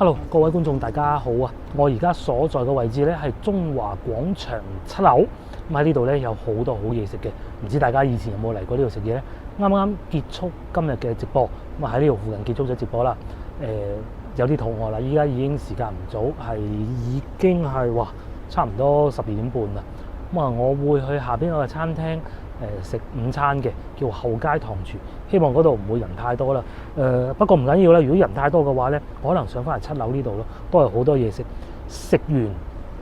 Hello，各位觀眾大家好啊！我而家所在嘅位置咧係中華廣場7樓，咁喺呢度咧有好多好嘢食嘅，唔知大家以前有冇嚟過呢度食嘢咧？啱啱結束今日嘅直播，咁喺呢度附近結束咗直播啦。有啲肚餓啦，依家已經時間唔早，係已經係差唔多12點半啦。咁啊，我會去下邊嗰個餐廳食午餐嘅，叫後街堂廚，希望嗰度唔會人太多啦。不過唔緊要啦，如果人太多嘅話咧，可能上翻嚟7樓呢度咯，都係好多嘢食。食完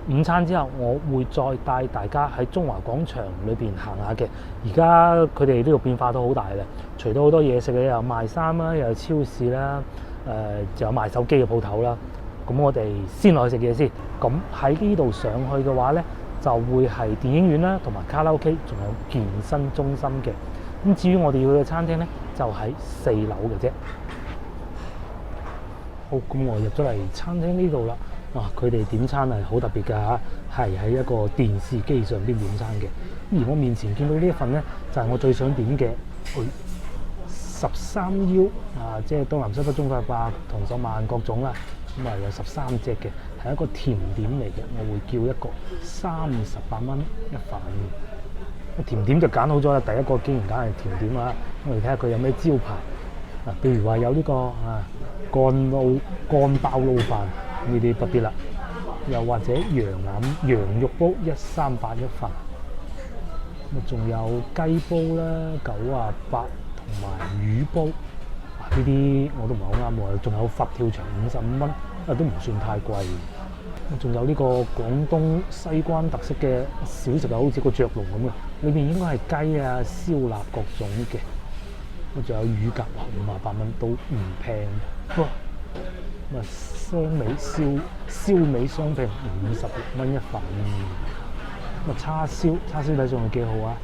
午餐之後，我會再帶大家喺中華廣場裏邊行下嘅。而家佢哋呢度變化都好大啦，除咗好多嘢食嘅，有賣衫啦，又有超市啦，仲有賣手機嘅鋪頭啦。咁我哋先落去食嘢先。咁喺呢度上去嘅話咧，就會係電影院啦，同埋卡拉 OK，仲有健身中心嘅。咁至於我哋要去嘅餐廳咧，就喺4樓嘅啫。好，咁我入咗嚟餐廳呢度啦。佢哋點餐係好特別㗎嚇，係喺一個電視機上邊點餐嘅。而我面前見到呢一份咧，就係我最想點嘅13腰即係東南西北中發白糖手饅各種啦。咁有13隻嘅，係一個甜點嚟嘅。我會叫一個38蚊一份。甜點就揀好咗啦，第一個竟然揀係甜點啊！我哋睇下佢有咩招牌譬如話有呢個乾包撈飯呢啲特別啦，又或者羊肉煲138一份，仲有雞煲啦98，同埋魚煲呢啲我都唔係好啱喎。仲有佛跳牆55蚊，都唔算太貴。仲有呢個廣東西關特色嘅小食好似個雀龍咁嘅，裏邊應該係雞啊、燒臘各種嘅。仲有乳鴿58蚊都唔平。燒味雙拼56蚊一份。叉燒睇上去幾好啊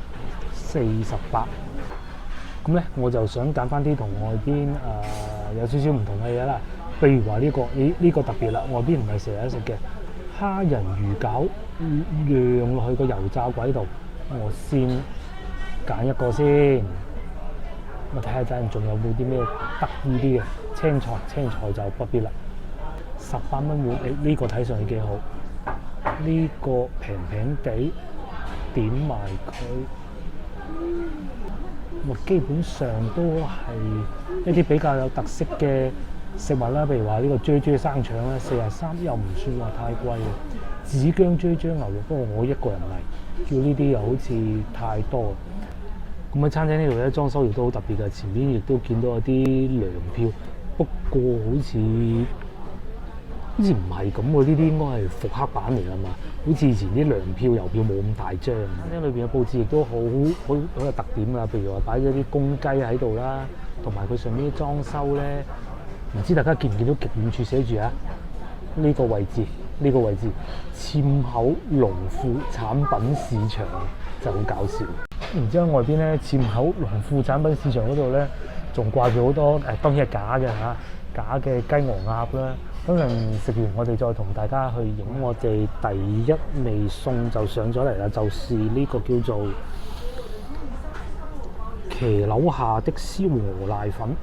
，48。咁咧我就想揀翻啲同外邊有少少唔同嘅嘢啦。譬如話呢個特別啦，外邊唔係成日食嘅蝦仁魚餃，釀落去個油炸鬼度。我先揀一個先，我睇下陣仲有冇啲咩得意啲嘅青菜就不必啦。18蚊碗，呢個睇上去幾好，呢個平平地點埋佢。基本上都係一啲比較有特色嘅食物啦，譬如話呢個啫生腸咧43，又唔算話太貴嘅。紫薑啫牛肉，不過我一個人嚟，叫呢啲又好似太多。咁喺餐廳呢度咧，裝修亦都好特別嘅，前面亦都見到有啲糧票，不過好似唔係咁喎，呢啲應該係復刻版嚟㗎嘛，好似以前啲糧票郵票冇咁大張。餐廳裏邊嘅佈置亦都好有特點㗎，譬如話擺咗啲公雞喺度啦，同埋佢上面啲裝修咧，唔知大家見唔見到極遠處寫住呢個位置硤口農副產品市場，就好搞笑。然之後外邊咧，硤口農副產品市場嗰度咧，仲掛住好多當然係假嘅假嘅雞鵝鴨啦。等陣食完，我哋再同大家去影我哋第一味餸就上咗嚟啦，就是呢個叫做騎樓下的燒鵝瀨粉，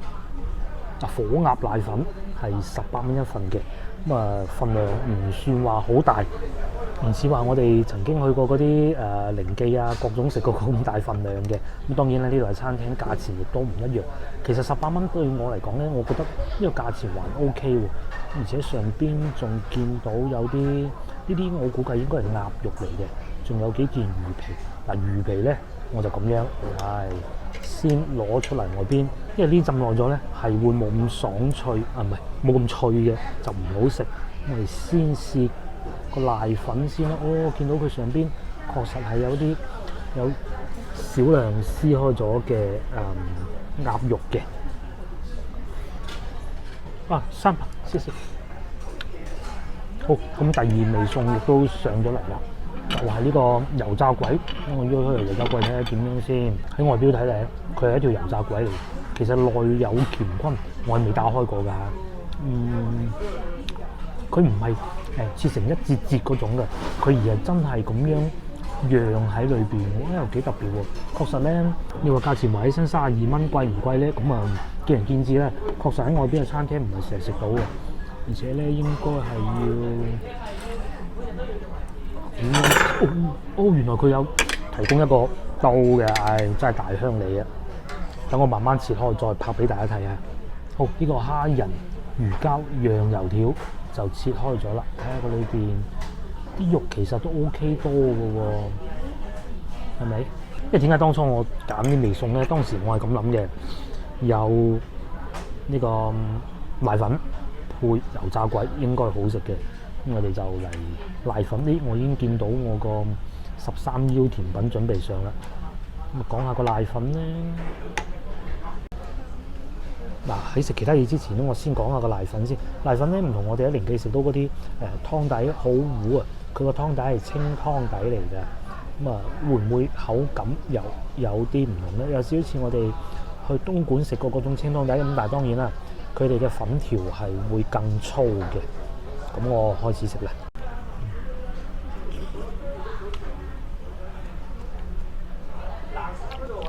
火鴨瀨粉係18蚊一份嘅。份量唔算話好大，唔似話我哋曾經去過嗰啲零記各種食過咁大份量嘅。咁當然咧，呢度係餐廳，價錢亦都唔一樣。其實18蚊對我嚟講咧，我覺得呢個價錢還 OK 喎。而且上邊仲見到有啲呢啲，我估計應該係鴨肉嚟嘅，仲有幾件魚皮。魚皮咧我就咁樣先攞出嚟外邊，因為呢浸耐咗咧係會冇咁爽脆，冇咁脆嘅就唔好食。我哋先試個瀨粉先啦。見到佢上邊確實係有少量撕開咗嘅鴨肉嘅。300，謝謝。好，咁第二味餸亦都上咗嚟啦。就係呢個油炸鬼，我約開嚟油炸鬼睇下點樣先。喺外表睇嚟，佢係一條油炸鬼嚟，其實內有乾坤，我係未打開過㗎。佢唔係切成一節節嗰種嘅，佢而係真係咁樣釀喺裏邊，又幾特別喎。確實咧，你話價錢話起身32蚊，貴唔貴咧？咁見仁見智咧。確實喺外邊嘅餐廳唔係成日食到嘅。而且咧應該係要原來佢有提供一個刀嘅，真係大鄉里啊！等我慢慢切開再拍俾大家睇下。好，呢個蝦仁魚膠釀油條就切開咗啦，睇下個裏邊啲肉其實都 OK 多嘅喎，係咪？因為點解當初我揀啲味餸咧？當時我係咁諗嘅，有呢個瀨粉配油炸鬼應該好食嘅。咁我哋就嚟瀨粉啲，我已經見到我個13腰甜品準備上啦。咁講下個瀨粉咧。嗱，喺食其他嘢之前咧，我先講下個瀨粉先。瀨粉咧唔同我哋喺寧記食到嗰啲湯底好糊啊，佢個湯底係清湯底嚟嘅。咁啊，會唔會口感有啲唔同咧？有少少似我哋去東莞食過嗰種清湯底咁，但係當然啦，佢哋嘅粉條係會更粗嘅。咁我開始食啦。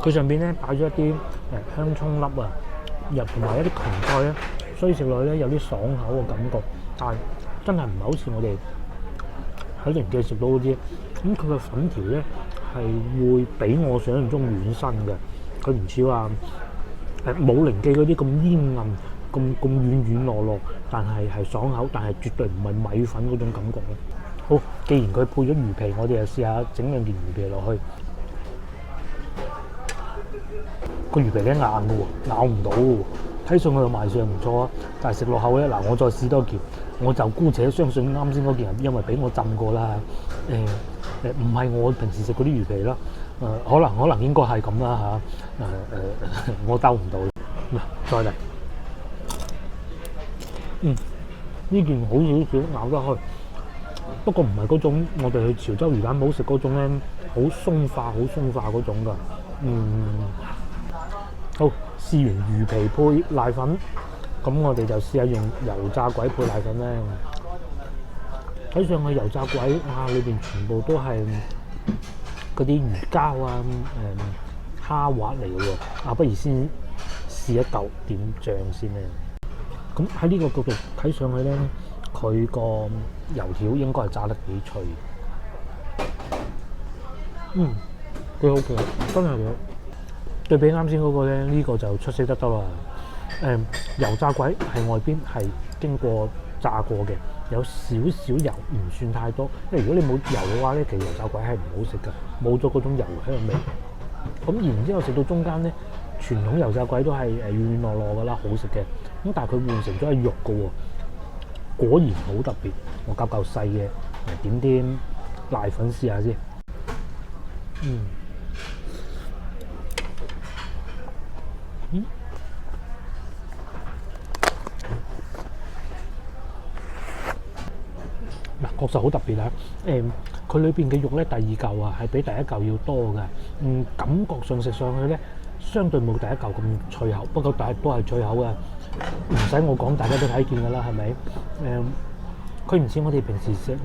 佢上邊咧擺咗一啲香葱粒啊，又同埋一啲芹菜咧，所以食落咧有啲爽口嘅感覺。但係真係唔係好似我哋喺寧記食到嗰啲。咁佢嘅粉條咧係會比我想象中軟身嘅，佢唔似話冇寧記嗰啲咁煙韌、咁軟落落，但係爽口，但係絕對唔係米粉嗰種感覺咯。好，既然佢配咗魚皮，我哋就試下整兩件魚皮落去。個魚皮咧硬嘅喎，咬唔到嘅喎，睇上去又賣相唔錯啊，但係食落口咧，嗱我再試多件，我就姑且相信啱先嗰件係因為俾我浸過啦。唔係我平時食嗰啲魚皮啦，可能應該係咁啦嚇，我兜唔到。再嚟，呢件好少少咬得開，不過唔係嗰種我哋去潮州魚蛋鋪食嗰種咧，好鬆化嗰種㗎。好，試完魚皮配瀨粉，咁我哋就試下用油炸鬼配瀨粉咧。睇上去油炸鬼裏邊全部都係嗰啲魚膠蝦滑嚟嘅喎。不如先試一嚿點醬先咧。咁喺呢個角度睇上去咧，佢個油條應該係炸得幾脆。幾好嘅，真係嘅。對比啱先嗰個咧，呢個就出色得多啦。油炸鬼係外邊係經過炸過嘅。有少少油，唔算太多。因為如果你冇油嘅話咧，其實油炸鬼係唔好食㗎，冇咗嗰種油香味。咁然之後食到中間咧，傳統油炸鬼都係軟落落㗎啦，好食嘅。咁但係佢換成咗係肉㗎喎，果然好特別。我夾嚿細嘅，點啲瀨粉試下先。確實好特別啊！佢裏邊嘅肉咧，第二嚿啊係比第一嚿要多嘅。感覺上食上去咧，相對冇第一嚿咁脆口，不過但係都係脆口嘅。唔使我講，大家都睇見㗎啦，係咪？佢唔似我哋平時食，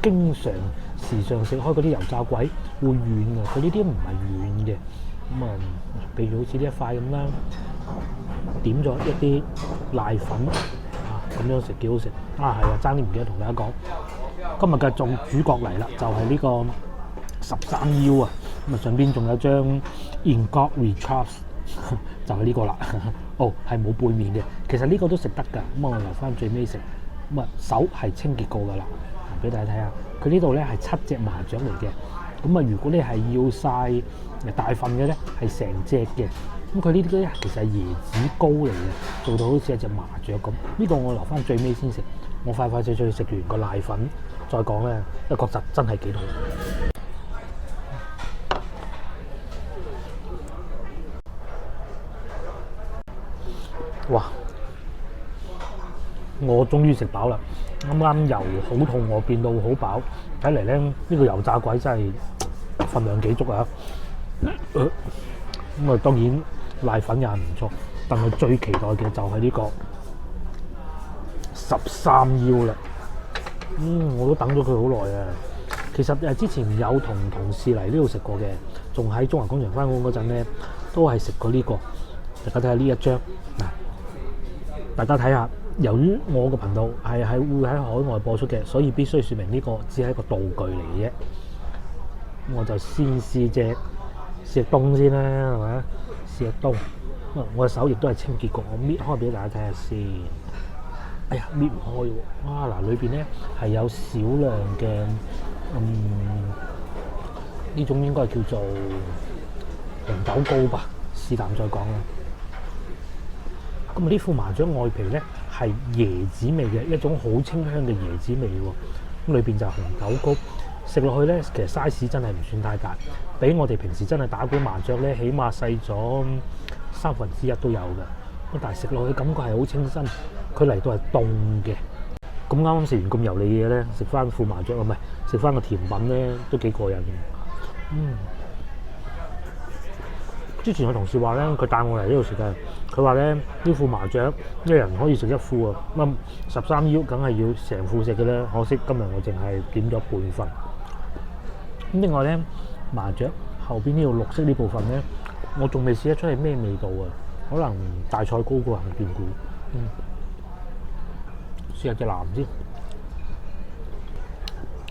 經常時常食開嗰啲油炸鬼會軟嘅，佢呢啲唔係軟嘅。咁譬如好似呢一塊咁啦，點咗一啲瀨粉咁樣食幾好食。係啊，爭啲唔記得同大家講。今日嘅主角嚟啦，就係呢個13腰啊！咁上邊仲有張 Ingok Recharge， 就係呢個啦。係冇背面嘅，其實呢個都食得㗎。咁我留翻最尾食。手係清潔過㗎啦，俾大家睇下。佢呢度咧係7隻麻雀嚟嘅。咁如果你係要晒大份嘅咧，係成隻嘅。咁佢呢啲咧其實係椰子糕嚟嘅，做到好似一隻麻雀咁。呢個我留翻最尾先食。我快脆食完個瀨粉再講咧，因為確實真係幾好。哇！我終於食飽啦，啱啱由好肚餓變到好飽。睇嚟咧，呢個油炸鬼真係份量幾足啊！咁當然瀨粉也唔錯，但係最期待嘅就係呢個13腰啦。我都等咗佢好耐啊。其實之前有同同事嚟呢度食過嘅，仲喺中環廣場翻工嗰陣咧，都係食過呢個。大家睇下呢一張，大家睇下由於我個頻道係會喺海外播出嘅，所以必須説明呢個只係一個道具嚟嘅啫。我就先試隻冬先啦，係咪？試隻冬。我隻手亦都係清潔過，我搣開俾大家睇下先。哎呀，搣唔開喎！哇，嗱，裏邊咧係有少量嘅呢種應該係叫做紅豆糕吧，是但再講啦。咁呢副麻雀外皮咧係椰子味嘅，一種好清香嘅椰子味喎。咁裏邊就係紅豆糕，食落去咧其實 size 真係唔算太大，比我哋平時真係打鼓麻雀咧，起碼細咗1/3都有嘅。咁但係食落去感覺係好清新，佢嚟到係凍嘅。咁啱啱食完咁油膩嘅嘢咧，食翻副麻雀唔係食翻個甜品咧，都幾過癮嘅。之前有同事話咧，佢帶我嚟呢度食嘅，佢話咧呢副麻雀一人可以食一副啊，咁13腰梗係要成副食嘅啦。可惜今日我淨係點咗半份。咁另外咧，麻雀後邊呢度綠色呢部分咧，我仲未試得出係咩味道啊，可能大菜糕個行斷估。試下隻藍先。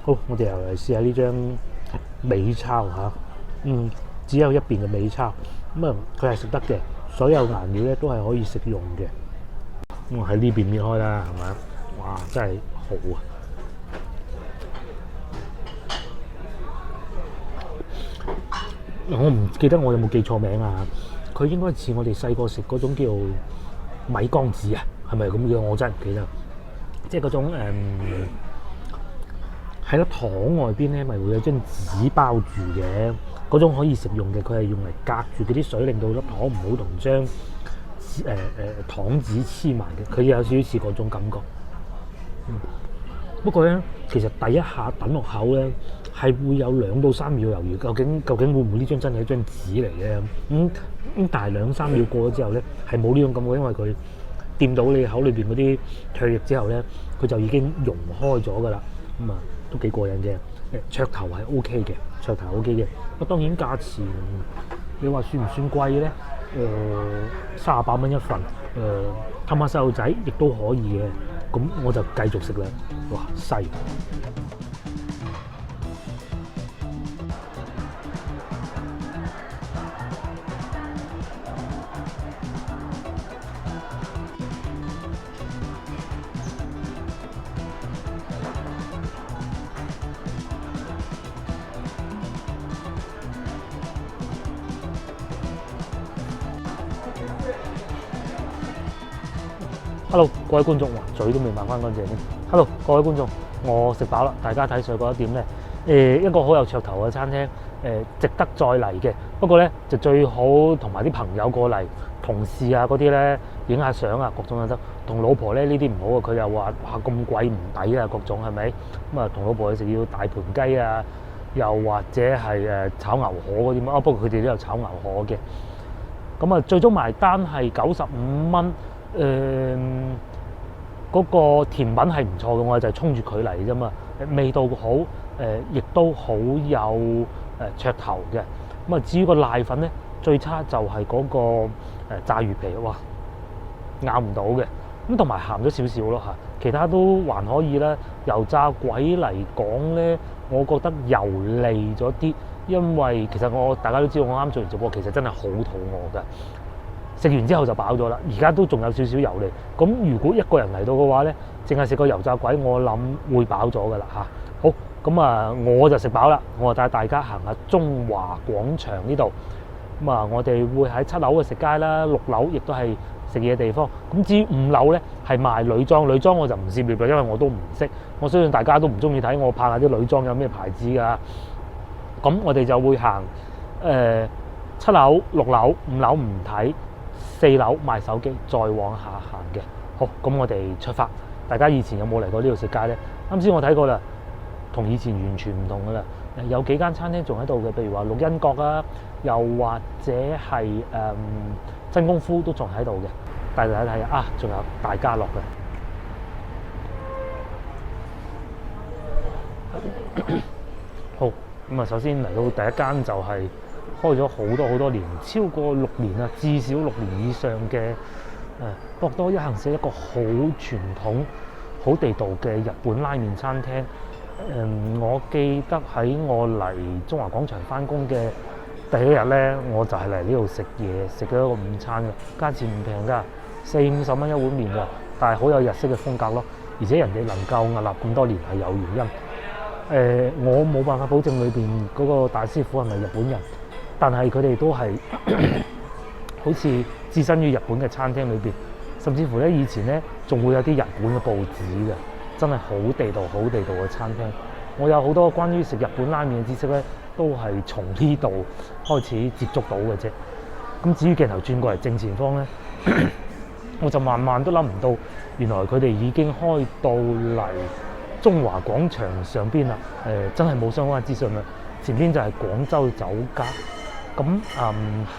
好，我哋又嚟試下呢張美鈔嚇。只有一邊嘅美鈔。咁啊，佢係食得嘅，所有顏料咧都係可以食用嘅。咁我喺呢邊搣開啦，係咪？哇，真係好啊！我唔記得我有冇記錯名啊？佢應該似我哋細個食嗰種叫米缸子啊，係咪咁叫？我真係唔記得。即係嗰種喺粒糖外邊咧，咪會有張紙包住嘅。嗰種可以食用嘅，佢係用嚟隔住嗰啲水，令到粒糖唔好同張糖紙黐埋嘅。佢有少少似嗰種感覺。不過咧，其實第一下等落口咧，係會有2到3秒猶豫，究竟會唔會呢張真係一張紙嚟嘅？但係2-3秒過咗之後咧，係冇呢種感覺，因為佢掂到你口裏邊嗰啲唾液之後咧，佢就已經溶開咗㗎啦。都幾過癮嘅。噱頭係 OK 嘅，噱頭 OK 嘅。當然價錢你話算唔算貴咧？38蚊一份，氹下細路仔亦都可以嘅。咁我就繼續食啦。哇，細！Hello， 各位觀眾，嘴都未抹翻乾淨添。Hello， 各位觀眾，我食飽啦。大家睇上覺得點咧？一個好有噱頭嘅餐廳，值得再嚟嘅。不過咧，就最好同埋啲朋友過嚟，同事啊嗰啲咧影下相啊，各種都得。同老婆咧呢啲唔好啊，佢又話哇咁貴唔抵啊，各種係咪？咁啊，同老婆去食要大盤雞啊，又或者係炒牛河嗰啲啊。不過佢哋都有炒牛河嘅。咁啊，最終埋單係95蚊。嗰個甜品係唔錯嘅，我就係衝住佢嚟啫嘛。味道好，亦都好有噱頭嘅。咁啊，至於個瀨粉咧，最差就係嗰個炸魚皮，哇，咬唔到嘅。咁同埋鹹咗少少咯嚇，其他都還可以啦。油炸鬼嚟講咧，我覺得油膩咗啲，因為其實大家都知道，我啱做完直播，其實真係好肚餓㗎。食完之後就飽咗啦，而家都仲有少少油膩。咁如果一個人嚟到嘅話咧，淨係食個油炸鬼，我諗會飽咗噶啦嚇。好，咁啊，我就食飽啦，我就帶大家行下中華廣場呢度。咁啊，我哋會喺7樓去食街啦，6樓亦都係食嘢地方。咁至於5樓咧，係賣女裝，女裝我就唔涉獵啦，因為我都唔識。我相信大家都唔中意睇我拍下啲女裝有咩牌子㗎。咁我哋就會行7樓、6樓、5樓唔睇。4樓賣手機，再往下行嘅。好，咁我哋出發。大家以前有冇嚟過呢度食街咧？啱先我睇過啦，同以前完全唔同噶啦。有幾間餐廳仲喺度嘅，譬如話綠茵閣啊，又或者係真功夫都仲喺度嘅。帶大家睇下啊，仲有大家樂嘅。好，咁啊，首先嚟到第一間就係開咗好多年，超過6年啊，至少6年以上嘅博多一行社一個好傳統、好地道嘅日本拉麵餐廳。我記得喺我嚟中華廣場返工嘅第一日咧，我就係嚟呢度食嘢，食咗一個午餐嘅，價錢唔平㗎，40-50蚊一碗麵㗎，但係好有日式嘅風格咯。而且人哋能夠屹立咁多年係有原因。我冇辦法保證裏邊嗰個大師傅係咪日本人，但係佢哋都係好似置身於日本嘅餐廳裏邊，甚至乎咧以前咧仲會有啲日本嘅報紙嘅，真係好地道、好地道嘅餐廳。我有好多關於食日本拉麵嘅知識咧，都係從呢度開始接觸到嘅啫。咁至於鏡頭轉過嚟正前方咧，我就萬萬都諗唔到，原來佢哋已經開到嚟中華廣場上邊啦。真係冇相關資訊啦。前邊就係廣州酒家。咁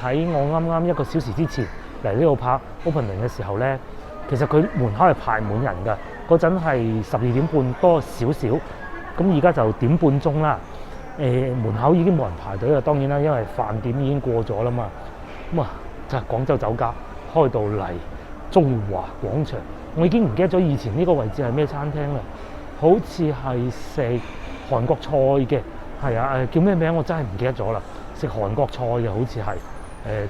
喺我啱啱1個小時之前嚟呢度拍 opening 嘅時候咧，其實佢門口係排滿人㗎。嗰陣係12點半多少少，咁而家就點半鐘啦。門口已經冇人排隊啦，當然啦，因為飯點已經過咗啦嘛。咁就係廣州酒家開到嚟中華廣場，我已經唔記得咗以前呢個位置係咩餐廳啦，好似係食韓國菜嘅，係啊，叫咩名我真係唔記得咗啦。食韓國菜嘅好似係，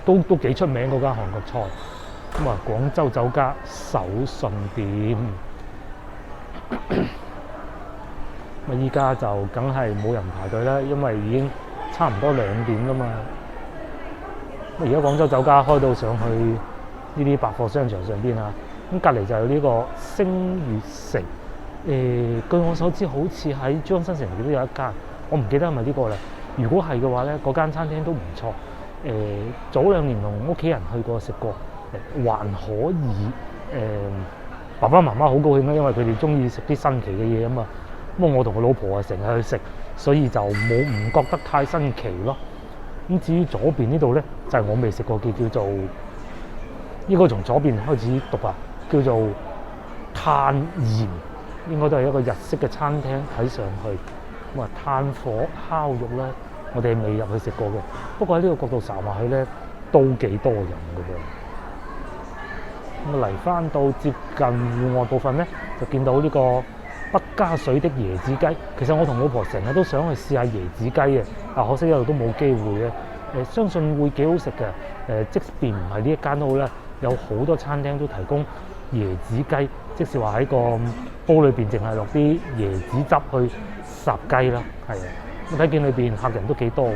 都幾出名嗰間韓國菜。咁廣州酒家手信店。依家就梗係冇人排隊啦，因為已經差唔多2點啦嘛。而家廣州酒家開到上去呢啲百貨商場上邊啊，咁隔離就有呢個星月城。據我所知，好似喺珠江新城亦都有一間，我唔記得係咪呢個啦。如果係嘅話咧，嗰間餐廳都唔錯。早2年同屋企人去過食過，還可以。爸爸媽媽好高興啦，因為佢哋中意食啲新奇嘅嘢啊嘛。咁我同我老婆成日去食，所以就唔覺得太新奇咯。咁至於左邊呢度咧，就係我未食過嘅，叫做應該從左邊開始讀啊，叫做炭鹽，應該都係一個日式嘅餐廳睇上去。咁炭火烤肉咧，我哋未入去食過嘅，不過喺呢個角度睄埋去咧，都幾多人㗎噃。咁嚟翻到接近戶外部分咧，就見到呢個北加水的椰子雞。其實我同老婆成日都想去試下椰子雞嘅，但可惜一路都冇機會嘅。相信會幾好食嘅。即便唔係呢一間都好啦，有好多餐廳都提供椰子雞，即是話喺個煲裏邊淨係落啲椰子汁去烚雞啦。係啊，我睇見裏邊客人都幾多嘅。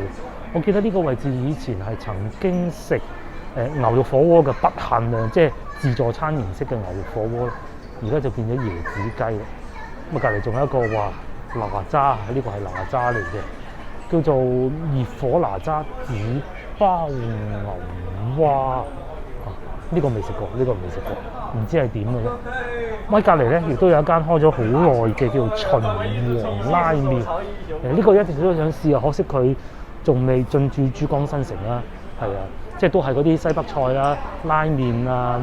我記得呢個位置以前係曾經食牛肉火鍋嘅不限量，即係自助餐形式嘅牛肉火鍋，而家就變咗椰子雞啦。咁隔離仲有一個話哪吒，呢個係哪吒嚟嘅，叫做熱火哪吒紙包牛蛙。呢個未食過，唔知係點嘅咧。喺隔離咧，亦都有一間開咗好耐嘅叫做秦王拉麵。呢個一直都想試啊，可惜佢仲未進駐珠江新城啦。係啊，即係都係嗰啲西北菜啦、拉麵啊、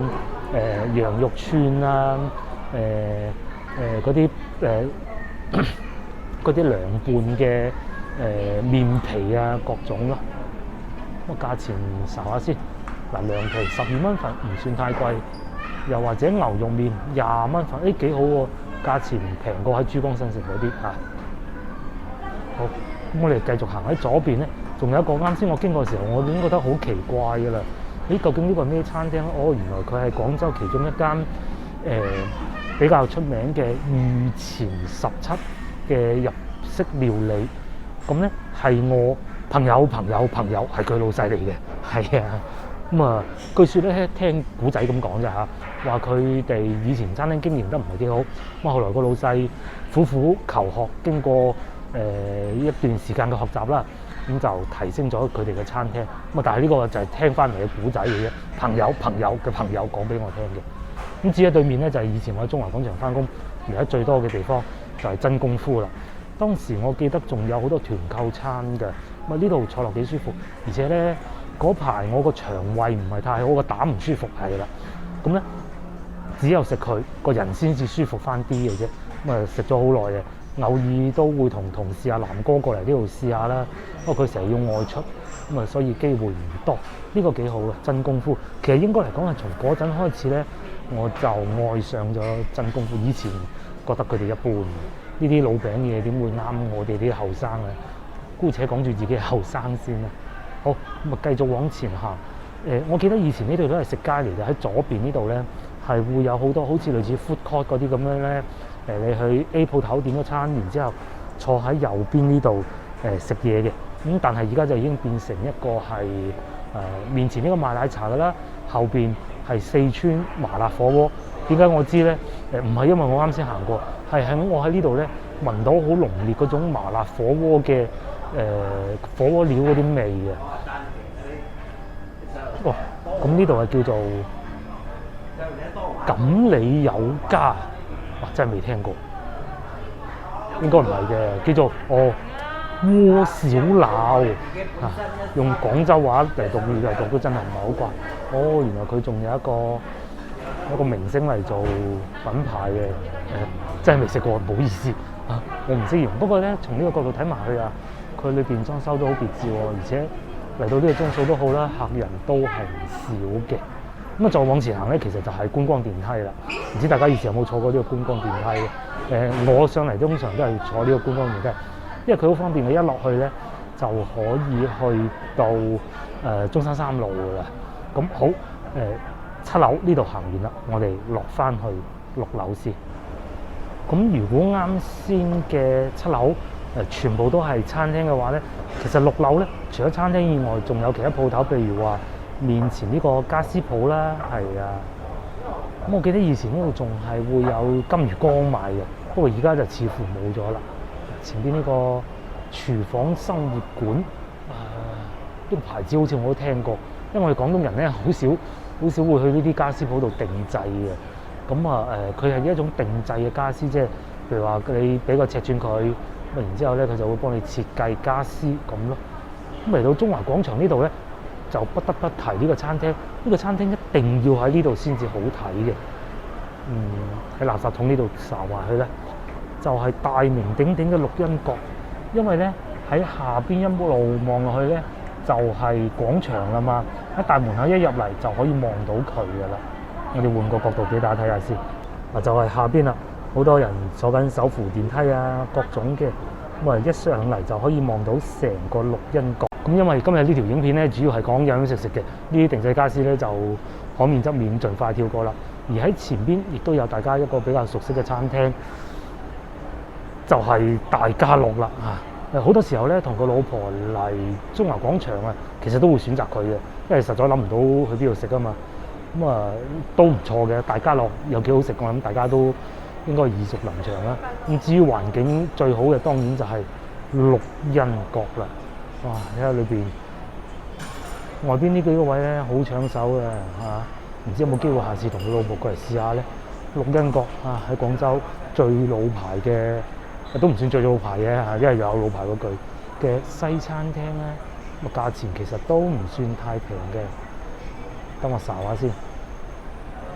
羊肉串啊、嗰啲涼拌嘅麵皮啊各種咯。個價錢睄下先。嗱，涼皮12蚊份，唔算太貴。又或者牛肉麵20蚊份，幾好喎，價錢平過喺珠江新城嗰啲嚇。好，咁我哋繼續行喺左邊咧，仲有一個啱先我經過嘅時候，我已經覺得好奇怪㗎啦。究竟呢個係咩餐廳？原來佢係廣州其中一間比較出名嘅御前17嘅日式料理。咁咧係我朋友係佢老細嚟嘅，係啊。據說咧聽古仔咁講啫嚇，話佢哋以前餐廳經營得唔係幾好，後來個老細苦苦求學，經過一段時間嘅學習啦，咁就提升咗佢哋嘅餐廳。但係呢個就係聽翻嚟嘅古仔嘅啫，朋友嘅朋友講俾我聽嘅。咁至於對面咧就係以前我喺中華廣場翻工而家最多嘅地方，就係真功夫啦。當時我記得仲有好多團購餐嘅，呢度坐落幾舒服，而且咧。嗰排我個腸胃唔係太好，個膽唔舒服係啦，咁咧只有食佢個人先至舒服翻啲嘅啫。食咗好耐嘅，偶爾都會同同事阿南哥過嚟呢度試下啦。不過佢成日要外出，咁啊所以機會唔多。呢個幾好嘅真功夫，其實應該嚟講係從嗰陣開始咧，我就愛上咗真功夫。以前覺得佢哋一般，呢啲老餅嘢點會啱我哋啲後生咧？姑且講住自己係後生先啦。好，咁啊繼續往前行。我記得以前呢度都係食街嚟嘅，喺左邊呢度咧係會有好多好似類似 food court 嗰啲咁樣咧。你去 A 鋪頭點咗餐，然之後坐喺右邊呢度食嘢嘅。咁但係而家就已經變成一個係面前呢個賣奶茶㗎啦，後邊係四川麻辣火鍋。點解我知咧？唔係因為我啱先行過，係我喺呢度咧聞到好濃烈嗰種麻辣火鍋嘅火鍋料嗰啲味嘅。哦，咁呢度係叫做錦里有家。哇！真係未聽過，應該唔係嘅，叫做窩小鬧啊。用廣州話嚟讀都真係唔係好慣。原來佢仲有一個明星嚟做品牌嘅，真係未食過，唔好意思啊，我唔識形容。不過咧，從呢個角度睇埋去啊，佢裏邊裝修都好別緻喎，而且嚟到呢個鐘數都好啦，客人都係唔少嘅。咁啊，再往前行咧，其實就係觀光電梯啦。唔知大家以前有冇坐過呢個觀光電梯嘅？我上嚟通常都係坐呢個觀光電梯，因為佢好方便。你一落去咧就可以去到中山三路噶啦。咁好，7樓呢度行完啦，我哋落翻去6樓先。咁如果啱先嘅7樓全部都係餐廳嘅話咧，其實6樓咧除咗餐廳以外，仲有其他鋪頭，譬如話面前呢個家私鋪啦，係啊。咁我記得以前呢度仲係會有金魚缸賣嘅，不過而家就似乎冇咗啦。前邊呢個廚房生活館，呢個牌子好似我都聽過，因為我哋廣東人咧好少會去呢啲家私鋪度定製嘅。咁佢係一種定製嘅家私，即係譬如話你俾個尺寸佢，咁然之後咧佢就會幫你設計家私咁咯。咁嚟到中華廣場呢度咧，就不得不提呢個餐廳。呢個餐廳一定要喺呢度先至好睇嘅。喺垃圾桶呢度睄埋去咧，就係大名鼎鼎嘅綠茵閣。因為咧喺下邊一路望落去咧，就係廣場啦嘛。喺大門口一入嚟就可以望到佢噶啦。我哋換個角度俾大家睇下先。就係下邊啦，好多人坐緊手扶電梯啊，各種嘅。咁一上嚟就可以望到成個綠茵閣。咁因為今日呢條影片咧，主要係講飲飲食食嘅，呢啲定製家私咧就可免則免，盡快跳過啦。而喺前邊亦都有大家一個比較熟悉嘅餐廳，就係大家樂啦嚇。好多時候咧，同個老婆嚟中華廣場啊，其實都會選擇佢嘅，因為實在諗唔到去邊度食啊嘛。咁都唔錯嘅，大家樂有幾好食，我諗大家都應該耳熟能詳啦。咁至於環境最好嘅，當然就係綠茵閣啦。哇！睇下裏邊外邊呢幾個位咧，好搶手嘅嚇。唔知有冇機會下次同佢老婆過嚟試下咧？綠茵閣啊，喺廣州最老牌嘅，都唔算最老牌嘅嚇，因為有老牌嗰句嘅西餐廳咧，咁價錢其實都唔算太平嘅。等我睄下先。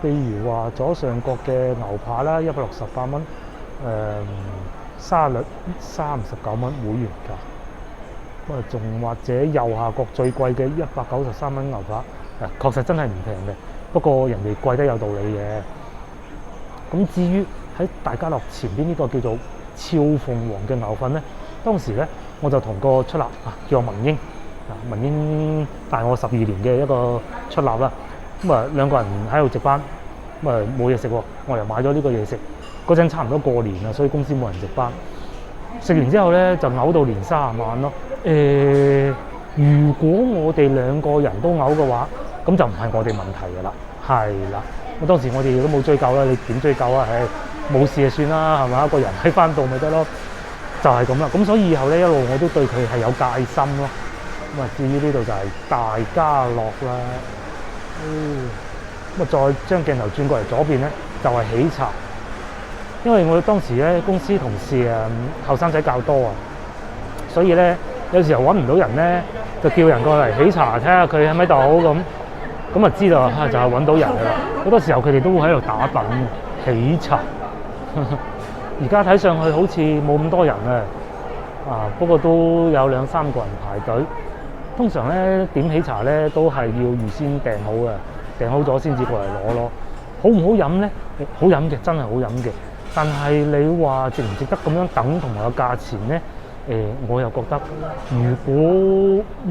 譬如話左上角嘅牛扒啦，168蚊，沙律39蚊會員價。仲或者右下角最貴嘅193蚊牛扒，確實真係唔平嘅。不過人哋貴得有道理嘅。咁至於喺大家樂前邊呢個叫做俏鳳凰嘅牛粉咧，當時咧我就同個出納叫我文英，文英大我12年嘅一個出納啦。兩個人喺度值班，冇嘢食喎，我又買咗呢個嘢食。嗰陣差唔多過年啦，所以公司冇人值班。食完之後咧就嘔到年30晚咯。如果我哋2個人都嘔嘅話，咁就唔係我哋問題㗎啦，係啦。咁當時我哋都冇追究啦，你點追究啊？冇事就算啦，係嘛？一個人喺翻度咪得咯，就係咁啦。咁所以以後咧一路我都對佢係有戒心咯。至於呢度就係大家樂啦。再將鏡頭轉過嚟左邊咧，就係喜茶。因為我當時咧公司同事後生仔較多啊，所以咧有時候揾唔到人咧，就叫人過嚟喜茶睇下佢喺咪度咁啊，知道就係揾到人㗎啦。好多時候佢哋都會喺度打等喜茶。而家睇上去好似冇咁多人不過都有2-3個人排隊。通常咧點喜茶咧都係要預先訂好嘅，訂好咗先至過嚟攞咯。好唔好飲咧？好飲嘅，真係好飲嘅。但係你話值唔值得咁樣等同埋個價錢咧？我又覺得如果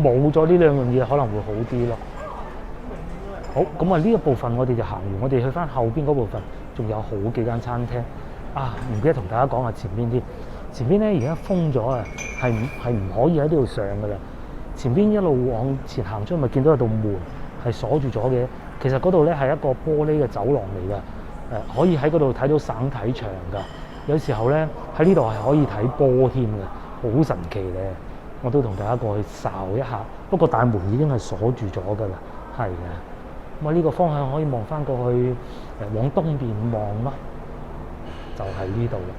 冇咗呢兩樣嘢，可能會好啲咯。好，咁啊呢一部分我哋就行完，我哋去翻後邊嗰部分，仲有好幾間餐廳啊！唔記得同大家講下前邊添。前邊咧而家封咗啊，係唔可以喺呢度上噶啦。前邊一路往前行出去，咪見到有道門係鎖住咗嘅。其實嗰度咧係一個玻璃嘅走廊嚟㗎，可以喺嗰度睇到省體場㗎。有時候咧喺呢度係可以睇波添嘅，好神奇咧！我都同大家過去睄一下，不過大門已經係鎖住咗㗎啦，係嘅。咁啊呢個方向可以望翻過去，往東邊望咯，就係呢度啦。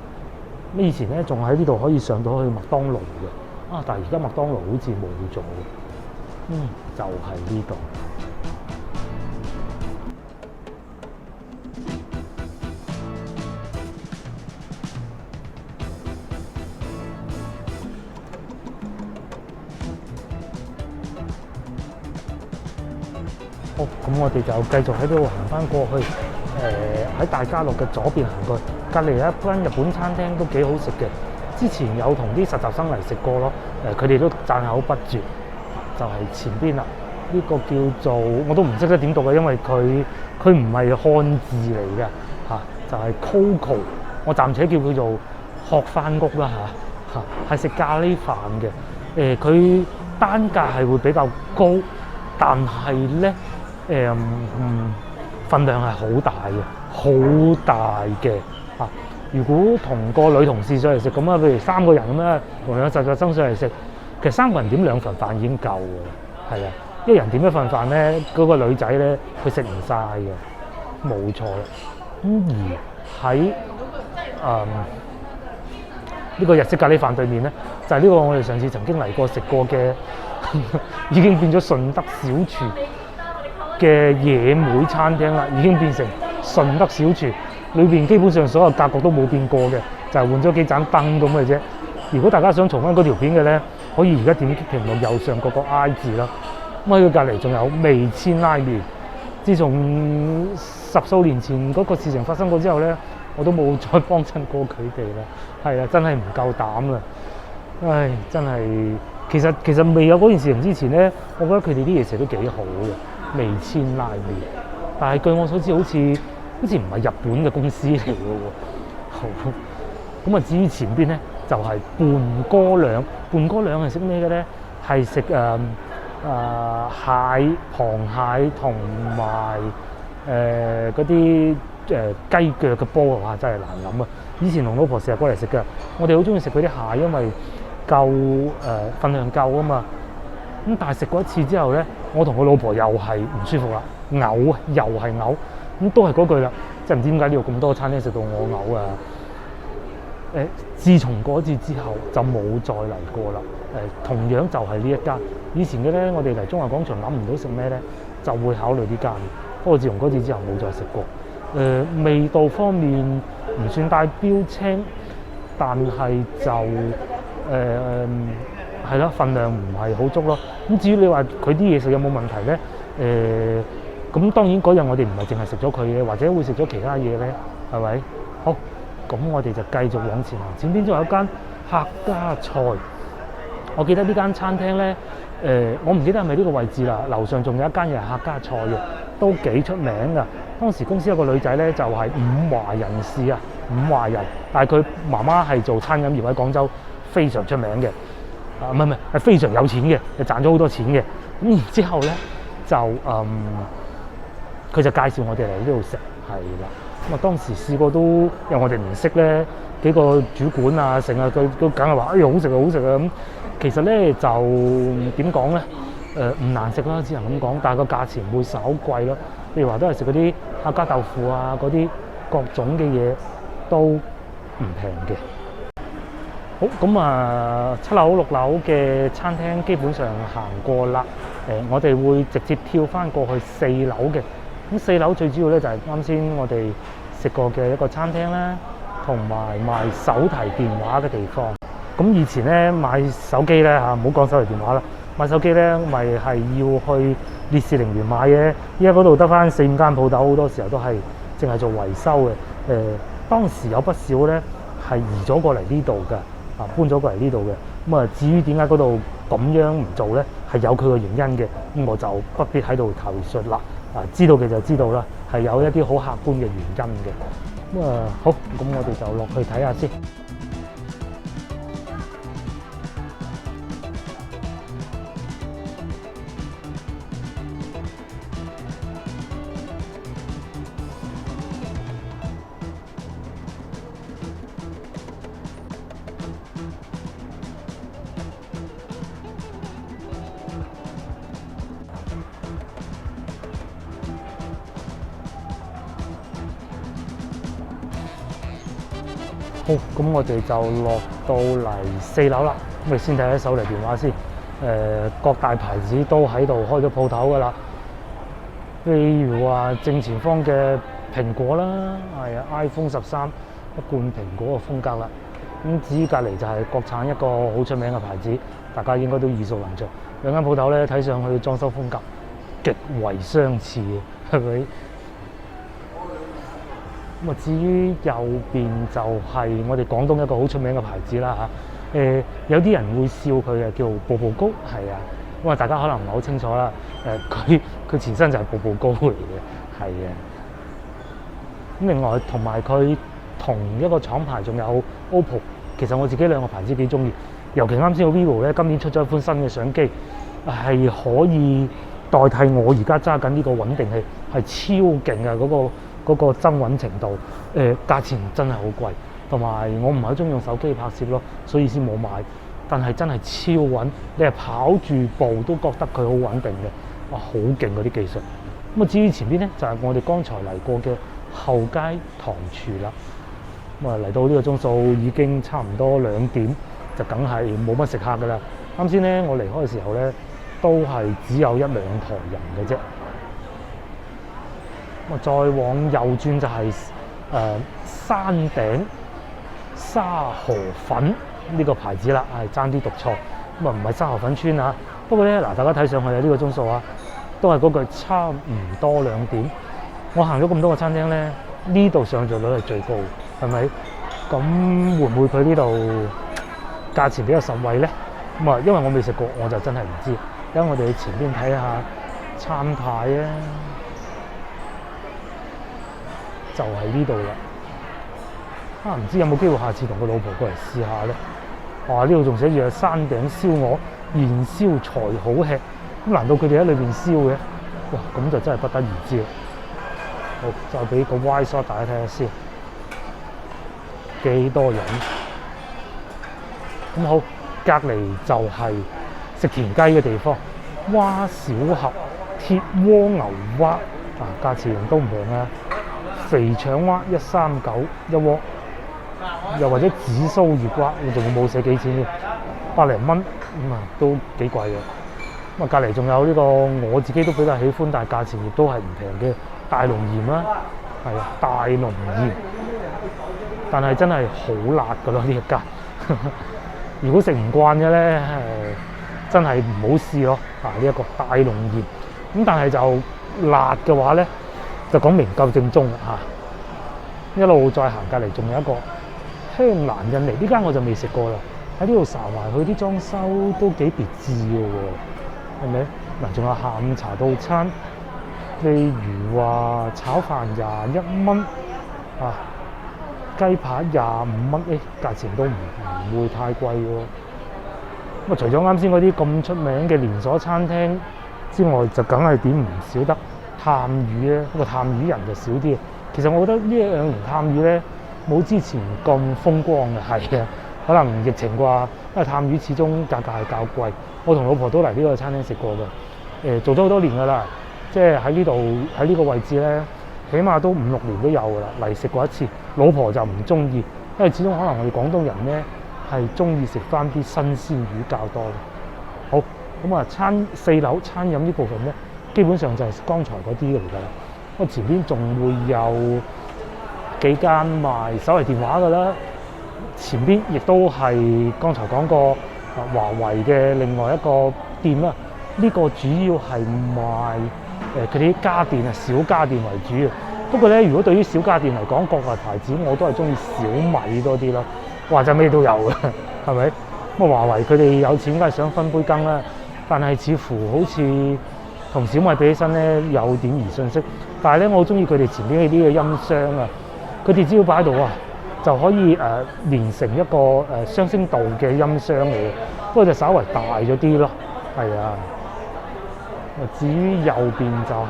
咁以前咧仲喺呢度可以上到去麥當勞嘅，但係而家麥當勞好似冇咗，就係呢度。好，咁我哋就繼續喺度行翻過去，喺大家樂嘅左邊行過去，隔離有一間日本餐廳都幾好食嘅。之前有同啲實習生嚟食過咯，佢哋都讚口不絕。就係前邊啦，呢個叫做我都唔識得點讀嘅，因為佢唔係漢字嚟嘅嚇，就係 Coco。我暫且叫佢做學翻屋啦嚇，係食咖喱飯嘅。佢單價係會比較高，但係咧份量係好大嘅，好大嘅嚇。如果同個女同事上嚟食咁啊，譬如3個人咁樣，同樣實習生上嚟食，其實3個人點2份飯已經夠嘅，係啊，一人點1份飯咧，嗰個女仔咧佢食唔晒嘅，冇錯啦。咁而喺呢個日式咖喱飯對面咧，就係呢個我哋上次曾經嚟過食過嘅，已經變咗順德小廚嘅野妹餐廳啦，已經變成順德小廚，裏邊基本上所有格局都冇變過嘅，就係換咗幾盞燈咁嘅啫。如果大家想重溫嗰條片嘅咧，可以而家點擊屏幕右上角個 I 字啦。咁喺佢隔離仲有味千拉麵。自從10數年前嗰個事情發生過之後咧，我都冇再幫襯過佢哋啦。係啊，真係唔夠膽啦！唉，真係其實未有嗰件事情之前咧，我覺得佢哋啲嘢食都幾好嘅，味千拉麵。但係據我所知，好似唔係日本嘅公司嚟嘅喎。好，咁啊至於前邊咧就係半哥兩。半哥兩係食咩嘅咧？係食蟹、螃蟹同埋嗰啲雞腳嘅煲啊！真係難諗啊！以前同老婆成日過嚟食㗎，我哋好中意食嗰啲蟹，因為夠份量夠啊嘛。咁但係食過一次之後咧，我同我老婆又係唔舒服啦，嘔啊，又係嘔。咁都係嗰句啦，即係唔知點解呢度咁多餐廳食到我嘔啊！自從嗰次之後就冇再嚟過啦。同樣就係呢一間。以前嘅咧，我哋嚟中華廣場諗唔到食咩咧，就會考慮呢間。不過自從嗰次之後冇再食過。味道方面唔算帶標青，但係就係咯，份量唔係好足咯。咁至於你話佢啲嘢食有冇問題咧？咁當然嗰日我哋唔係淨係食咗佢嘅，或者會食咗其他嘢咧，係咪？好，咁我哋就繼續往前行。前邊仲有一間客家菜，我記得呢間餐廳咧，我唔記得係咪呢個位置啦。樓上仲有一間又係客家菜嘅，都幾出名㗎。當時公司有個女仔咧，就係五華人士啊，五華人，但係佢媽媽係做餐飲業喺廣州非常出名嘅，唔係非常有錢嘅，賺咗好多錢嘅。咁然之後咧就佢就介紹我哋嚟呢度食，係啦。咁啊當時試過都，因為我哋唔識咧，幾個主管啊，成日佢都梗係話：哎呀好食啊好食啊咁。其實咧就點講咧？唔難食啦，只能咁講，但係個價錢會稍貴咯。譬如話都係食嗰啲客家豆腐啊，嗰啲各種嘅嘢都唔平嘅。好，咁啊7樓6樓嘅餐廳基本上行過啦。我哋會直接跳翻過去4樓嘅。咁4樓最主要咧就係啱先我哋食過嘅一個餐廳啦，同埋賣手提電話嘅地方。咁以前咧買手機咧嚇，唔好講手提電話啦，買手機咧，咪係要去烈士陵園買嘅。依家嗰度得翻4、5間鋪頭，好多時候都係淨係做維修嘅。當時有不少咧係移咗過嚟呢度嘅，搬咗過嚟呢度嘅。咁啊，至於點解嗰度咁樣唔做咧，係有佢個原因嘅。咁我就不必喺度投述啦。知道嘅就知道啦，係有一啲好客觀嘅原因嘅。咁好，咁我哋就落去睇下先。好，咁我哋就落到嚟4樓啦。咁你先睇下手提電話先。各大牌子都喺度開咗鋪頭噶啦。譬如話正前方嘅蘋果啦，係啊 iPhone 13一貫蘋果嘅風格啦。咁至於隔離就係國產一個好出名嘅牌子，大家應該都耳熟能詳。兩間鋪頭咧睇上去裝修風格極為相似嘅，係咪？咁啊，至於右邊就係我哋廣東一個好出名嘅牌子啦嚇。有啲人會笑佢嘅叫步步高，係啊。咁啊，大家可能唔係好清楚啦。佢前身就係步步高嚟嘅，係啊。咁另外同埋佢同一個廠牌仲有 OPPO， 其實我自己兩個牌子幾中意。尤其啱先個 VIVO 咧，今年出咗一款新嘅相機，係可以代替我而家揸緊呢個穩定器，係超勁嘅嗰個增穩程度。價錢真係好貴，同埋我唔係好中意用手機拍攝咯，所以先冇買。但係真係超穩，你係跑住步都覺得佢好穩定嘅，哇！好勁嗰啲技術。咁啊，至於前邊咧就係我哋剛才嚟過嘅後街糖廚啦。咁啊，嚟到呢個鐘數已經差唔多2點，就梗係冇乜食客噶啦。啱先咧我離開嘅時候咧，都係只有1、2台人嘅啫。咁啊，再往右轉就係山頂沙河粉呢個牌子啦，係爭啲讀錯。咁啊，唔係沙河粉村啊。不過咧嗱，大家睇上去呢個鐘數啊，都係嗰句差唔多2點。我行咗咁多個餐廳咧，呢度上座率係最高，係咪？咁會唔會佢呢度價錢比較實惠咧？咁啊，因為我未食過，我就真係唔知。因為我哋去前邊睇下餐牌啊，就係呢度啦。唔知有冇機會下次同個老婆過嚟試下咧？呢度仲寫住係山頂燒鵝，現燒才好吃。咁難道佢哋喺裏邊燒嘅？哇！咁就真係不得而知啦。好，再俾個 Y shot 大家睇下先，幾多人？咁好，隔離就係食田雞嘅地方，蛙小盒鐵鍋牛蛙價錢都唔平啊！肥腸蛙139一鍋，又或者紫蘇葉蛙，我仲冇寫幾錢添，100零蚊都幾貴嘅。咁隔離仲有呢個我自己都比較喜歡，但係價錢亦都係唔平嘅大龍鹽啦，係啊，大龍鹽，但係真係好辣㗎咯呢一間。如果食唔慣嘅咧，真係唔好試咯。呢一個大龍鹽，咁但係就辣嘅話咧，就講明夠正宗啦嚇。一路再行隔離，仲有一個香蘭印尼，呢間我就未食過啦。喺呢度睄埋佢啲裝修都幾別緻嘅喎，係咪？嗱，仲有下午茶套餐，譬如話炒飯21蚊雞扒25蚊，價錢都唔會太貴喎。咁除咗啱先嗰啲咁出名嘅連鎖餐廳之外，就梗係點唔少得探魚咧。不過探魚人就少啲。其實我覺得呢2年探魚咧冇之前咁風光嘅，係啊，可能疫情啩。因為探魚始終價格係較貴。我同老婆都嚟呢個餐廳食過嘅，做咗好多年㗎啦，即係喺呢度喺呢個位置咧，起碼都5、6年都有㗎啦。嚟食過一次，老婆就唔中意，因為始終可能我哋廣東人咧係中意食翻啲新鮮魚較多嘅。好，咁啊4樓餐飲呢部分咧，基本上就係剛才嗰啲嚟㗎啦。我前邊仲會有幾間賣手提電話㗎啦，前邊亦都係剛才講過華為嘅另外一個店啦，呢個主要係賣佢哋啲家電啊，小家電為主嘅。不過咧，如果對於小家電嚟講，國內牌子我都係中意小米多啲咯。話就咩都有嘅，係咪？咁啊，華為佢哋有錢梗係想分杯羹啦，但係似乎好似同小米比起身咧有點兒遜色。但係咧，我好中意佢哋前邊嘅呢個音箱啊，佢哋只要擺喺度啊，就可以連成一個雙聲道嘅音箱嚟嘅，不過就稍微大咗啲咯。係啊，至於右邊就係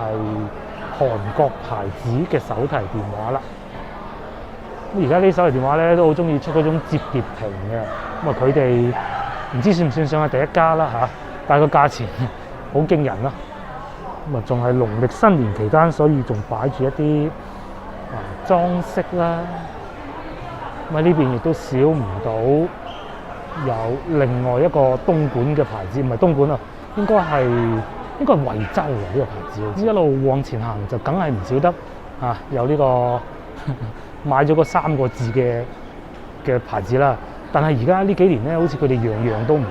韓國牌子嘅手提電話啦。咁而家啲手提電話咧都好中意出嗰種摺疊屏嘅，咁啊佢哋唔知算唔算上係第一家啦嚇，但係個價錢好驚人啦。咁啊仲係農曆新年期間，所以仲擺住一啲裝飾啦。咁喺呢邊亦都少唔到有另外一個東莞嘅牌子，唔係東莞啊，應該係惠州嘅呢個牌子。一路往前行就梗係唔少得有呢個買咗個3個字嘅牌子啦。但係而家呢幾年咧，好似佢哋樣樣都唔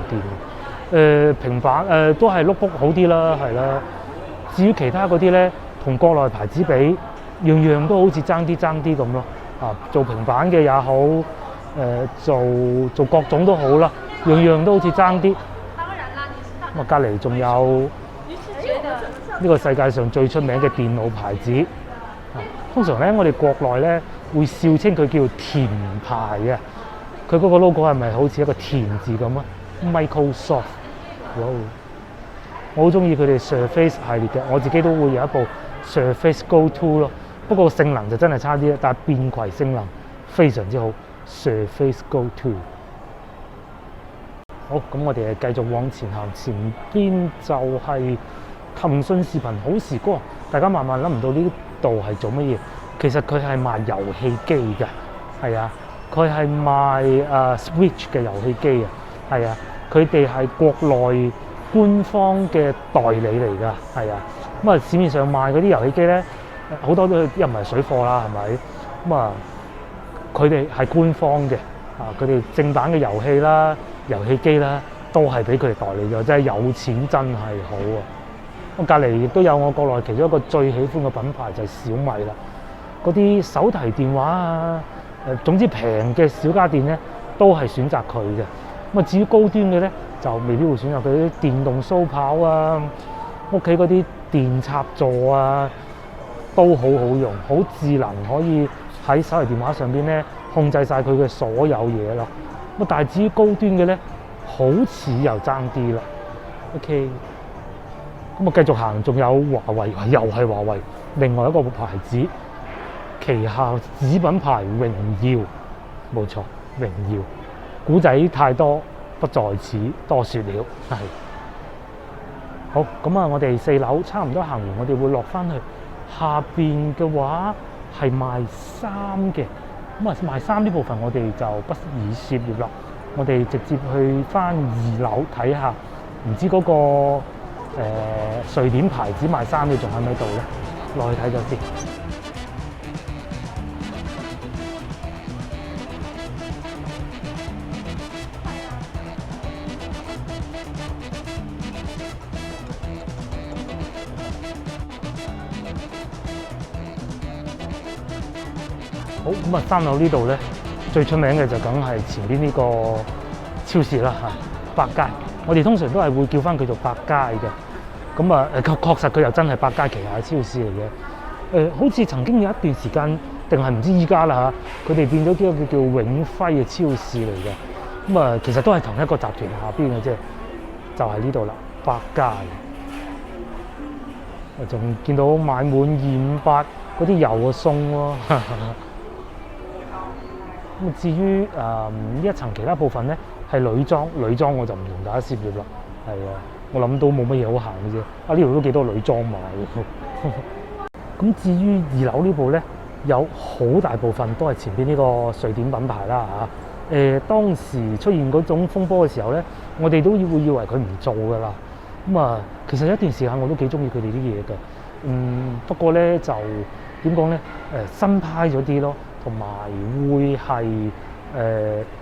掂。平板都係 notebook 好啲啦，係啦。至於其他嗰啲咧，同國內牌子比，樣樣都好似爭啲咁咯。做平板嘅也好，做各種都好啦，樣樣都好似爭啲。咁隔離仲有呢個世界上最出名嘅電腦牌子。通常咧，我哋國內咧會笑稱佢叫甜牌嘅。佢嗰個 logo 係咪好似一個甜字咁啊 ？Microsoft， 我好中意佢哋 Surface 系列嘅，我自己都會有一部 Surface Go 2咯。不過性能就真係差啲啦，但係便攜性能非常之好。Surface Go 2。好，咁我哋繼續往前行，前邊就係騰訊視頻好時光。大家慢慢諗唔到呢度係做乜嘢？其實佢係賣遊戲機嘅，係啊，佢係賣Switch 嘅遊戲機啊，係啊，佢哋係國內官方嘅代理嚟㗎，係啊。咁啊，市面上賣嗰啲遊戲機咧，好多都又唔係水貨啦，係咪？咁啊，佢哋係官方嘅，佢哋正版嘅遊戲啦、遊戲機啦，都係俾佢哋代理咗，真係有錢真係好啊！我隔離亦都有我國內其中一個最喜歡嘅品牌就係小米啦。嗰啲手提電話啊，總之平嘅小家電咧，都係選擇佢嘅。咁啊，至於高端嘅咧，就未必會選擇佢啲電動蘇跑啊，屋企嗰啲電插座啊，都好好用，好智能，可以喺手提電話上邊咧控制晒佢嘅所有嘢咯。咁但係至於高端嘅咧，好似又爭啲啦。OK， 咁啊繼續行，仲有華為，又係華為，另外一個牌子旗下子品牌榮耀，冇錯，榮耀。古仔太多，不在此多説了。係好，咁啊，我哋4樓差唔多行完，我哋會落翻去下邊嘅話係賣衫嘅。咁啊，賣衫呢部分我哋就不宜涉獵啦。我哋直接去翻2樓睇下，唔知嗰個瑞典牌子賣衫嘅仲喺唔喺度咧？落去睇咗先。好，咁啊，3樓呢度咧最出名嘅就梗係前邊呢個超市啦嚇，百佳。我哋通常都係會叫翻佢做百佳嘅。咁啊確實佢又真係百佳旗下嘅超市嚟嘅。好似曾經有一段時間，定係唔知依家啦嚇，佢哋變咗啲個叫永輝嘅超市嚟嘅。咁啊，其實都係同一個集團下邊嘅啫，就係呢度啦，百佳。我仲見到買滿258嗰啲油嘅餸咯。咁至於呢一層其他部分咧係女裝我就唔同大家涉獵啦。係啊，我諗都冇乜嘢好行嘅啫。呢度都幾多女裝賣喎。咁至於2樓呢部咧，有好大部分都係前邊呢個瑞典品牌啦嚇。當時出現嗰種風波嘅時候咧，我哋都會以為佢唔做㗎啦。咁啊，其實一段時間我都幾中意佢哋啲嘢㗎。不過咧就點講咧？新派咗啲咯。同埋會係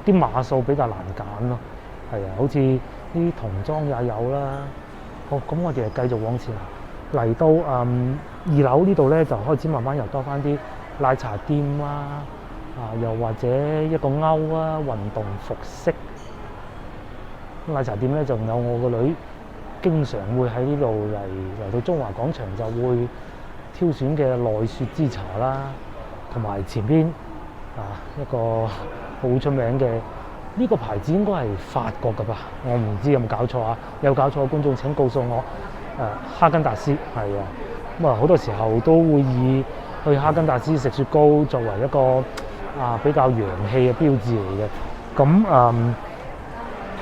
啲碼數比較難揀咯，係啊，好似啲童裝也有啦，好，咁我哋就繼續往前嚟到2樓呢度咧，就開始慢慢又多翻啲奶茶店啦，又或者一個勾啊運動服飾。奶茶店咧，仲有我個女經常會喺呢度嚟到中華廣場就會挑選嘅奈雪之茶啦，同埋前邊一個好出名嘅呢個牌子應該係法國㗎吧，我唔知有冇搞錯啊！有搞錯嘅觀眾請告訴我。哈根達斯係啊，咁好多時候都會以去哈根達斯食雪糕作為一個比較洋氣嘅標誌嚟嘅。咁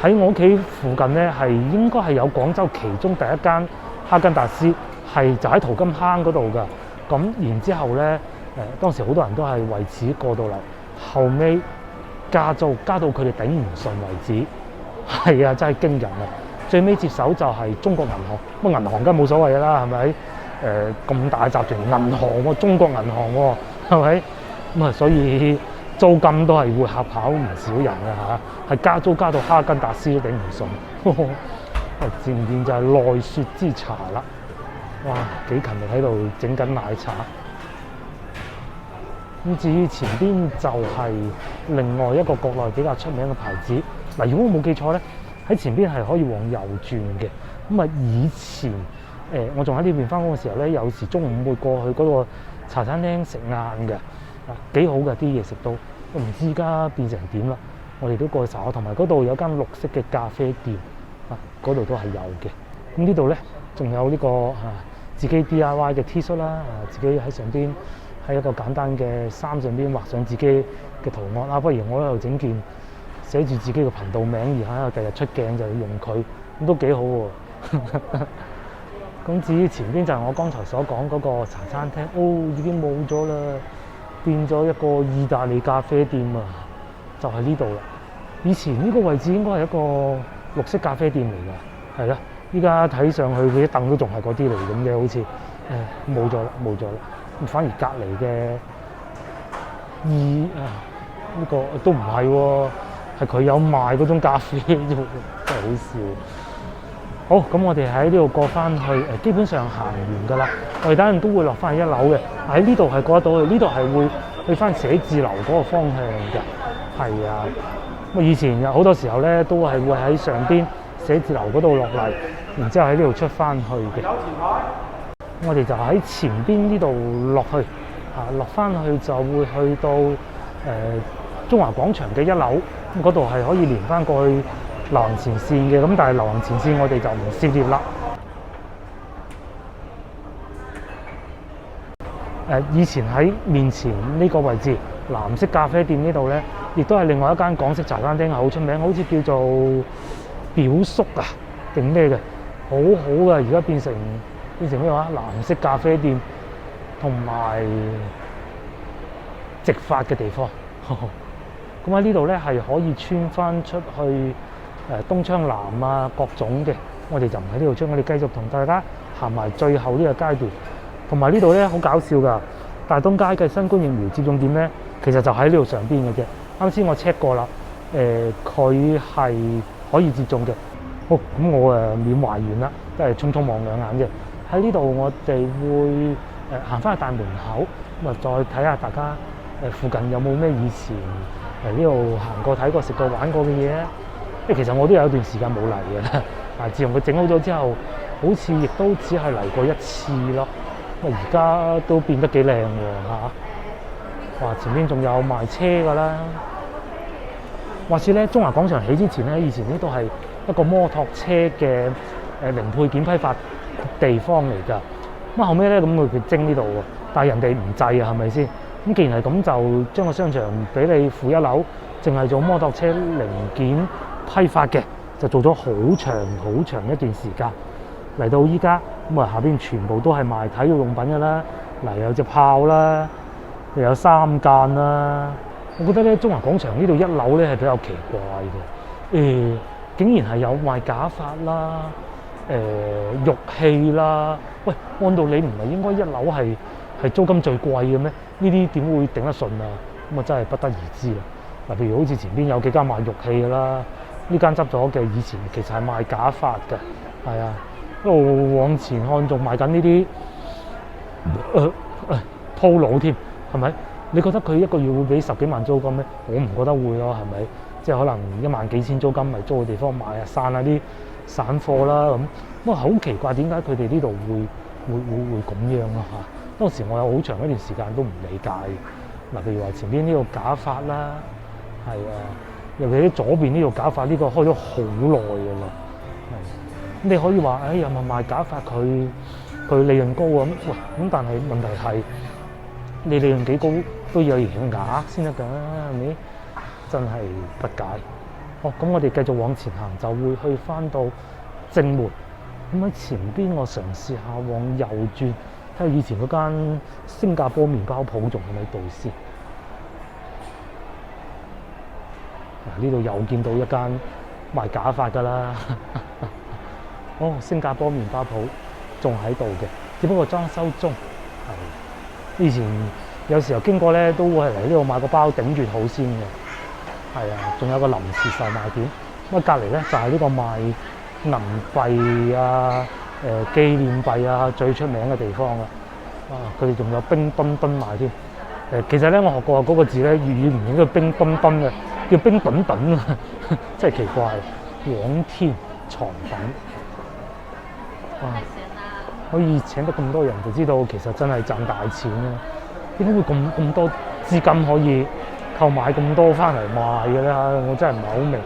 喺我屋企附近咧，係應該係有廣州其中第一間哈根達斯，係就喺淘金坑嗰度㗎。咁然之後咧，當時好多人都係為此過到嚟，後尾加租加到佢哋頂唔順為止，係啊，真係驚人啊！最尾接手就係中國銀行，咁銀行梗係冇所謂啦，係咪？咁大集團銀行喎，中國銀行喎，係咪？咁所以租金都係會嚇跑唔少人嘅，係加租加到哈根達斯都頂唔順。前面就係奈雪之茶啦，哇，幾勤力喺度整緊奶茶。咁至於前邊就係另外一個國內比較出名嘅牌子。嗱，如果我冇記錯咧，喺前邊係可以往右轉嘅。咁以前我仲喺呢邊翻工嘅時候咧，有時中午會過去嗰個茶餐廳食晏嘅，幾好嘅啲嘢食到。我唔知而家變成點啦。我哋都過去查下，同埋嗰度有間綠色嘅咖啡店，嗰度都係有嘅。咁呢度咧仲有呢個自己 DIY 嘅 T 恤啦，自己喺上邊喺一個簡單嘅衫上邊畫上自己嘅圖案。不如我喺度整件寫住自己嘅頻道名，然後第日出鏡就要用佢，咁都幾好喎。咁至於前邊就係我剛才所講嗰個茶餐廳，已經冇咗啦，變咗一個意大利咖啡店啊，就係呢度啦。以前呢個位置應該係一個綠色咖啡店嚟㗎，係啦。依家睇上去佢啲凳都仲係嗰啲嚟咁嘅，好似冇咗啦，冇咗啦。反而隔離嘅呢個都唔係喎，係佢有賣嗰種咖啡啫，真係好笑。好，咁我哋喺呢度過翻去，基本上行完㗎啦。我哋等陣都會落翻去1樓嘅，喺呢度係過得到去，呢度係會去翻寫字樓嗰個方向嘅。係啊，咁以前有好多時候咧，都係會喺上邊寫字樓嗰度落嚟，然之後喺呢度出翻去嘅。我哋就喺前邊呢度落去，落翻去就會去到中華廣場嘅1樓，咁嗰度係可以連翻過去流行前線嘅，咁但係流行前線我哋就唔涉獵啦。以前喺面前呢個位置藍色咖啡店呢度咧，亦都係另外一間港式茶餐廳，係好出名，好似叫做表叔定咩嘅，好好嘅。而家變成咩話？藍色咖啡店同埋直髮嘅地方。咁喺呢度咧係可以穿翻出去東窗南各種嘅，我哋就唔喺呢度穿，我哋繼續同大家行埋最後呢個階段。同埋呢度咧好搞笑㗎，大東街嘅新冠疫苗接種點咧，其實就喺呢度上邊嘅啫。啱先我 check 過啦，佢係可以接種嘅。好，咁我緬懷完啦，都係匆匆望兩眼啫。喺呢度我哋會行翻去大門口，咁再睇下大家附近有冇咩以前呢度行過睇過食過玩過嘅嘢咧。其實我都有一段時間冇嚟嘅啦。自從佢整好咗之後，好似亦都只係嚟過1次咯。而家都變得幾靚喎嚇！哇，前面仲有賣車㗎啦。話說咧，中華廣場起之前咧，以前呢度係一個摩托車嘅零配件批發地方嚟㗎。咁後尾咧，咁佢徵呢度喎，但係人哋唔制啊，係咪先？咁既然係咁，就將個商場俾你負1樓，淨係做摩托車零件批發嘅，就做咗好長好長一段時間。嚟到依家咁下邊全部都係賣體育用品㗎啦。嗱，有隻炮啦，又有3間啦。我覺得咧，中華廣場呢度1樓咧係比較奇怪嘅。竟然係有賣假髮啦、玉器啦。喂，按道理唔係應該1樓係租金最貴嘅咩？呢啲點會頂得順啊？咁真係不得而知啦。嗱，譬如好似前邊有幾間賣玉器㗎啦，呢間執咗嘅，以前其實係賣假髮嘅，係啊。一路往前看仲賣緊呢啲Polo添，係咪？你覺得佢一個月會俾10幾萬租金咩？我唔覺得會咯，係咪？即係可能1萬幾千租金，咪租個地方賣啊，散下啲散貨啦咁。咁啊好奇怪，點解佢哋呢度會咁樣啊嚇？當時我有好長一段時間都唔理解。嗱，譬如話前邊呢個假髮啦，係啊，尤其喺左邊呢個假髮，呢個開咗好耐㗎啦。係，你可以話，哎呀，咪賣假髮佢利潤高咁，喂，咁但係問題係你利潤幾高都要有營業額先得㗎，係咪？真係不解。哦，咁我哋繼續往前行，就會去翻到正門。咁喺前邊我嘗試下往右轉，睇下以前嗰間新加坡麵包鋪仲喺咪度先。嗱，呢度又見到一間賣假髮㗎啦。哦，新加坡麵包鋪仲喺度嘅，只不過裝修中。係，以前有時候經過咧，都會係嚟呢度買個包頂住肚先嘅。係啊，仲有個臨時售賣點。咁隔離咧就係呢個賣銀幣啊、紀念幣啊最出名嘅地方啦。啊，佢哋仲有冰墩墩賣添。其實咧我學過嗰個字咧，粵語唔應該冰墩墩嘅，叫冰墩墩啊，真係奇怪。廣天藏品，哇！可以請得咁多人，就知道其實真係賺大錢啦。點解會咁多資金可以購買咁多翻嚟賣嘅咧？我真係唔係好明。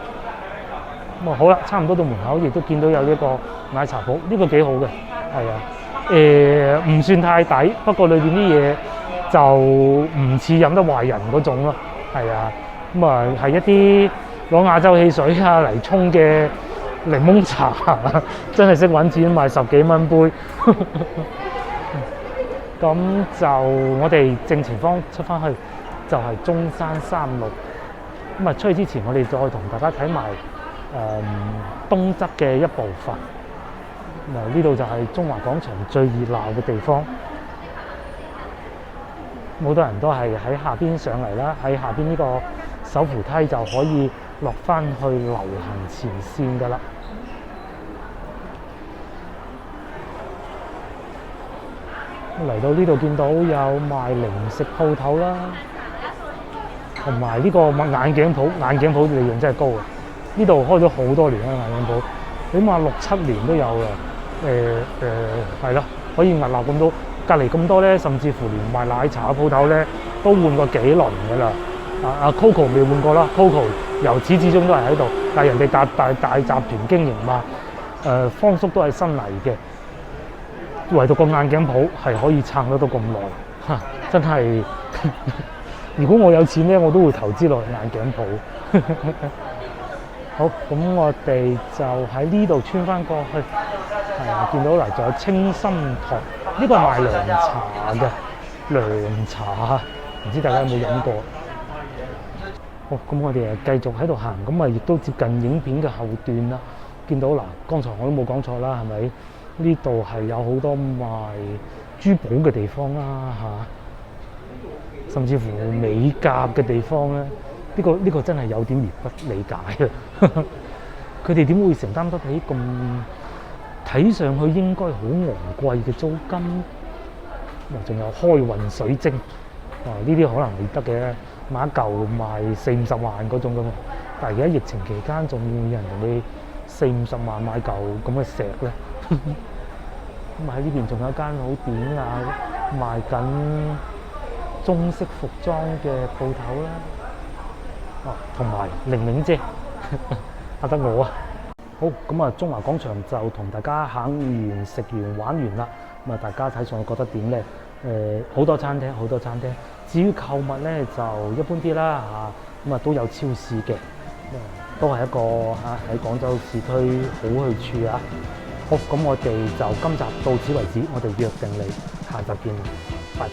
咁啊好啦，差唔多到門口，亦都見到有呢個奶茶鋪，呢個幾好嘅，係啊。唔算太抵，不過裏邊啲嘢就唔似飲得壞人嗰種咯，係啊。咁啊係一啲攞亞洲汽水啊嚟沖嘅檸檬茶，真係識揾錢，賣10幾蚊杯。咁就我哋正前方出翻去就係中山3路。咁啊出去之前，我哋再同大家睇埋東側嘅一部分。嗱，呢度就係中華廣場最熱鬧嘅地方，好多人都係喺下邊上嚟啦，喺下邊呢個手扶梯就可以落翻去流行前線㗎啦。嚟到呢度見到有賣零食鋪頭啦，同埋呢個眼鏡鋪，眼鏡鋪利潤真係高啊！呢度開咗好多年啦，眼鏡鋪起碼6、7年都有啦。係咯，可以屹立咁多，隔離咁多咧，甚至乎連賣奶茶嘅鋪頭咧都換過幾輪㗎啦。Coco 未換過啦 ，Coco 由始至終都係喺度，但係人哋大集團經營嘛。方叔都係新嚟嘅。唯獨個眼鏡鋪係可以撐得到咁耐，真係。如果我有錢咧，我都會投資落去眼鏡鋪。好，咁我哋就喺呢度穿翻過去，係啊，見到嗱，仲有清心堂，呢個係賣涼茶嘅涼茶，唔知大家有冇飲過？好，咁我哋繼續喺度行，咁啊亦都接近影片嘅後段啦。見到嗱，剛才我都冇講錯啦，係咪？呢度係有好多賣珠寶嘅地方啦，甚至乎美甲嘅地方咧。呢個真係有點不理解啊！佢哋點會承擔得起咁睇上去應該好昂貴嘅租金？仲有開運水晶，呢啲可能你得嘅，買一嚿賣40、50萬嗰種咁。但係而家疫情期間，仲會有人同你40、50萬買嚿咁嘅石咧？咁喺呢邊仲有一間好典雅賣緊中式服裝嘅鋪頭啦。同埋玲玲姐嚇得我啊！好，咁啊，中華廣場就同大家行完、食完、玩完啦。咁啊，大家睇上去覺得點咧？好多餐廳，好多餐廳。至於購物咧，就一般啲啦嚇。咁啊，都有超市嘅，都係一個喺廣州市區好去處啊！好，咁我哋就今集到此為止，我哋約定你下集見，拜拜。